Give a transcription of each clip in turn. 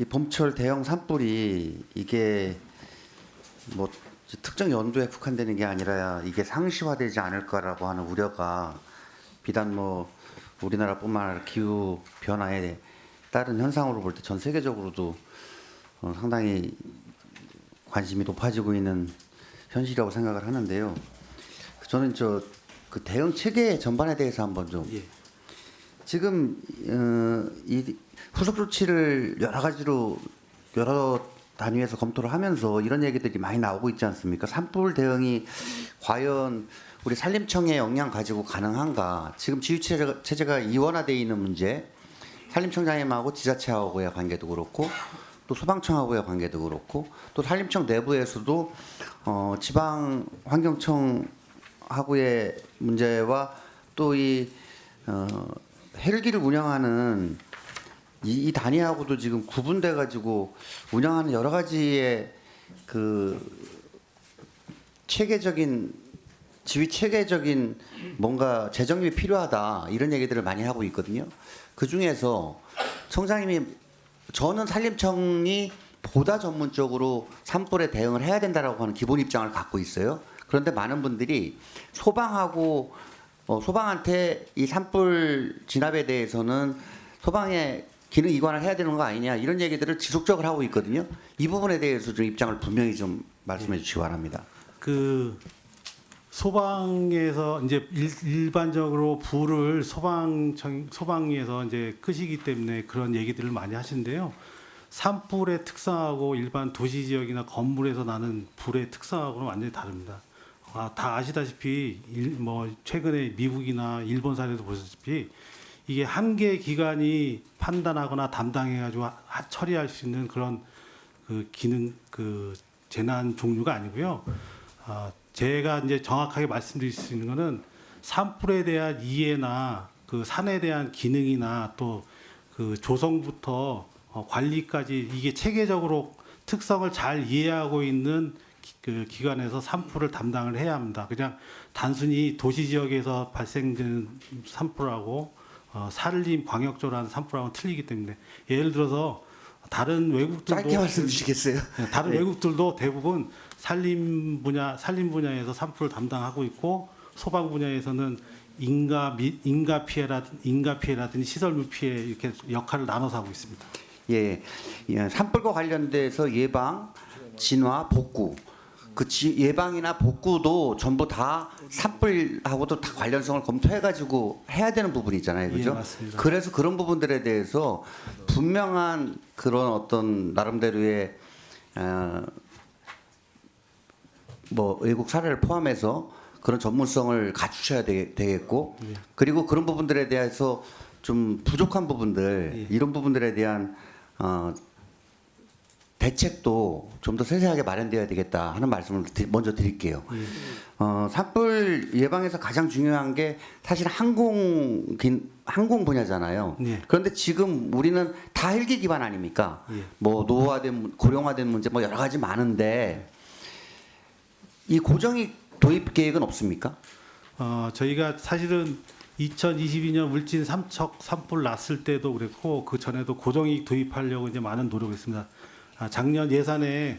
이 봄철 대형 산불이 이게 뭐 특정 연도에 국한되는 게 아니라 이게 상시화되지 않을까라고 하는 우려가 비단 뭐 우리나라뿐만 아니라 기후 변화에 따른 현상으로 볼 때 전 세계적으로도 상당히 관심이 높아지고 있는 현실이라고 생각을 하는데요. 저는 그 대응 체계 전반에 대해서 한번 좀 지금 이 후속 조치를 여러 가지로 여러 단위에서 검토를 하면서 이런 얘기들이 많이 나오고 있지 않습니까? 산불 대응이 과연 우리 산림청의 역량 가지고 가능한가? 지금 지휘 체제가 이원화되어 있는 문제, 산림청장님하고 지자체하고의 관계도 그렇고, 또 소방청하고의 관계도 그렇고, 또 산림청 내부에서도 지방 환경청하고의 문제와 또 이 헬기를 운영하는 이 단위하고도 지금 구분돼 가지고 운영하는 여러 가지의 그 체계적인 지휘 체계적인 뭔가 재정립이 필요하다 이런 얘기들을 많이 하고 있거든요. 그 중에서 청장님이 저는 산림청이 보다 전문적으로 산불에 대응을 해야 된다라고 하는 기본 입장을 갖고 있어요. 그런데 많은 분들이 소방하고 소방한테 이 산불 진압에 대해서는 소방의 기능 이관을 해야 되는 거 아니냐 이런 얘기들을 지속적으로 하고 있거든요. 이 부분에 대해서 좀 입장을 분명히 좀 말씀해 주시기 바랍니다. 그 소방에서 이제 일반적으로 불을 소방위에서 이제 끄시기 때문에 그런 얘기들을 많이 하시는데요. 산불의 특성하고 일반 도시 지역이나 건물에서 나는 불의 특성하고는 완전히 다릅니다. 다 아시다시피 뭐 최근에 미국이나 일본 사례도 보셨다시피 이게 한 개 기관이 판단하거나 담당해가지고 처리할 수 있는 그런 그 기능 그 재난 종류가 아니고요. 제가 이제 정확하게 말씀드릴 수 있는 거는 산불에 대한 이해나 그 산에 대한 기능이나 또 그 조성부터 관리까지 이게 체계적으로 특성을 잘 이해하고 있는 그 기관에서 산불을 담당을 해야 합니다. 그냥 단순히 도시 지역에서 발생되는 산불하고 산림 광역적으로 하는 산불하고는 틀리기 때문에 예를 들어서 다른 외국들도 짧게 말씀 주시겠어요? 다른 네. 외국들도 대부분 산림 분야에서 산불을 담당하고 있고 소방 분야에서는 인가 피해라든지 시설물 피해 이렇게 역할을 나눠서 하고 있습니다. 예, 산불과 관련돼서 예방, 진화, 복구. 예방이나 복구도 전부 다 산불하고도 다 관련성을 검토해가지고 해야 되는 부분이 있잖아요, 그죠? 예, 맞습니다. 그래서 그런 부분들에 대해서 분명한 그런 어떤 나름대로의 뭐 외국 사례를 포함해서 그런 전문성을 갖추셔야 되겠고, 예. 그리고 그런 부분들에 대해서 좀 부족한 부분들 예. 이런 부분들에 대한 대책도 좀 더 세세하게 마련되어야 되겠다 하는 말씀을 먼저 드릴게요. 산불 예방에서 가장 중요한 게 사실 항공 분야잖아요. 예. 그런데 지금 우리는 다 헬기 기반 아닙니까? 예. 뭐 노후화된 고령화된 문제 뭐 여러 가지 많은데 이 고정익 도입 계획은 없습니까? 저희가 사실은 2022년 울진 삼척 산불 났을 때도 그랬고 그 전에도 고정이익 도입하려고 이제 많은 노력을 했습니다. 작년 예산에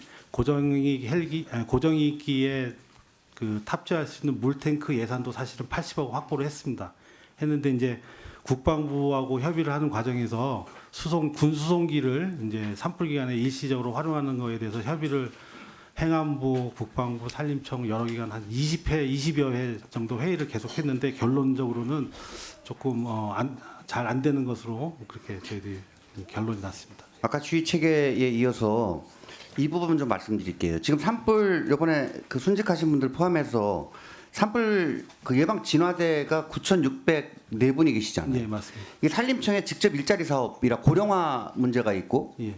고정이익기에 그 탑재할 수 있는 물탱크 예산도 사실은 80억 확보를 했습니다. 했는데 이제 국방부하고 협의를 하는 과정에서 군 수송기를 이제 산불 기간에 일시적으로 활용하는 거에 대해서 협의를 행안부, 국방부, 산림청 여러 기관 한 20여 회 정도 회의를 계속했는데 결론적으로는 조금 잘 안 되는 것으로 그렇게 저희들이 결론이 났습니다. 아까 주의 체계에 이어서 이 부분 좀 말씀드릴게요. 지금 산불 이번에 그 순직하신 분들 포함해서 산불 그 예방 진화대가 9,604분이 계시잖아요. 네, 맞습니다. 이게 산림청의 직접 일자리 사업이라 고령화 문제가 있고 예.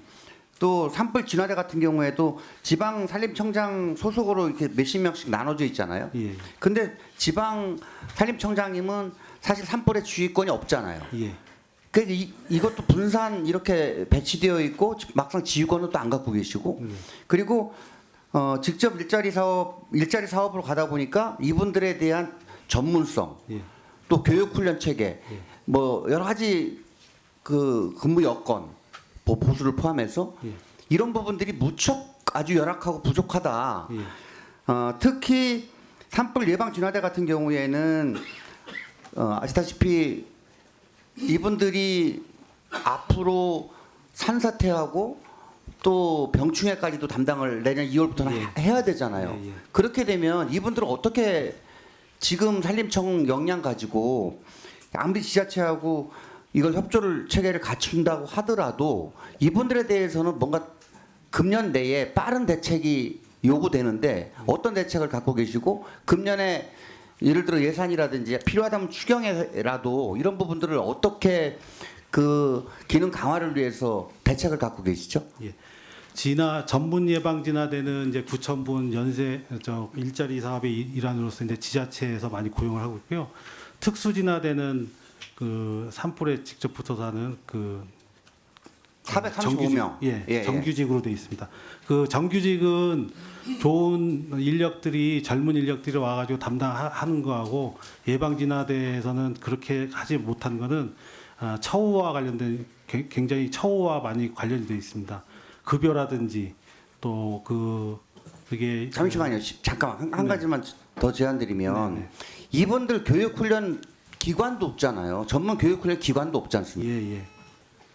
또 산불 진화대 같은 경우에도 지방 산림청장 소속으로 이렇게 몇십 명씩 나눠져 있잖아요. 예. 근데 지방 산림청장님은 사실 산불의 지휘권이 없잖아요. 예. 그러니까 이것도 분산 이렇게 배치되어 있고 막상 지휘권은 또 안 갖고 계시고 그리고 직접 일자리 사업으로 가다 보니까 이분들에 대한 전문성 예. 또 교육 훈련 체계 뭐 여러 가지 그 근무 여건 보수를 포함해서 예. 이런 부분들이 무척 아주 열악하고 부족하다. 예. 특히 산불 예방 진화대 같은 경우에는 아시다시피 이분들이 앞으로 산사태하고 또 병충해까지도 담당을 내년 2월부터는 예. 해야 되잖아요. 예, 예. 그렇게 되면 이분들은 어떻게 지금 산림청 역량 가지고 아무리 지자체하고 이걸 협조를 체계를 갖춘다고 하더라도 이분들에 대해서는 뭔가 금년 내에 빠른 대책이 요구되는데 어떤 대책을 갖고 계시고 금년에 예를 들어 예산이라든지 필요하다면 추경에라도 이런 부분들을 어떻게 그 기능 강화를 위해서 대책을 갖고 계시죠? 예. 진화 전문 예방 진화대는 이제 구천분 연세 일자리 사업의 일환으로서 이제 지자체에서 많이 고용을 하고 있고요. 특수 진화대는 그 산불에 직접 붙어서 하는 그 435명. 예, 정규직으로 되어 있습니다. 그 정규직은 좋은 인력들이 젊은 인력들이 와가지고 담당하는 거하고 예방 진화대에서는 그렇게 하지 못한 거는 처우와 관련된 굉장히 처우와 많이 관련이 되어 있습니다. 급여라든지 또 그게 잠시만요. 잠깐만 한 가지만 더 제안드리면 네. 이분들 교육훈련 기관도 없잖아요. 전문 교육훈련 기관도 없지 않습니까? 예, 예.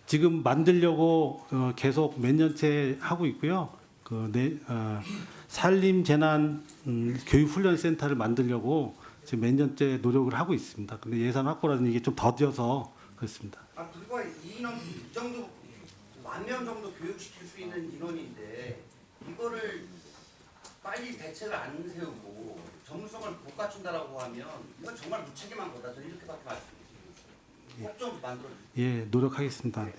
지금 만들려고 계속 몇 년째 하고 있고요. 산림 재난 교육 훈련 센터를 만들려고 지금 몇 년째 노력을 하고 있습니다. 근데 예산 확보라는 이게 좀 더뎌서 그렇습니다. 그리고 인원 이 정도 10,000명 정도 교육시킬 수 있는 인원인데 이거를 빨리 대책을 안 세우고 전문성을 못 갖춘다라고 하면 이건 정말 무책임한 거다. 저는 이렇게밖에 말씀드리겠습니다. 꼭 좀 만들어 주세요. 예, 노력하겠습니다. 네.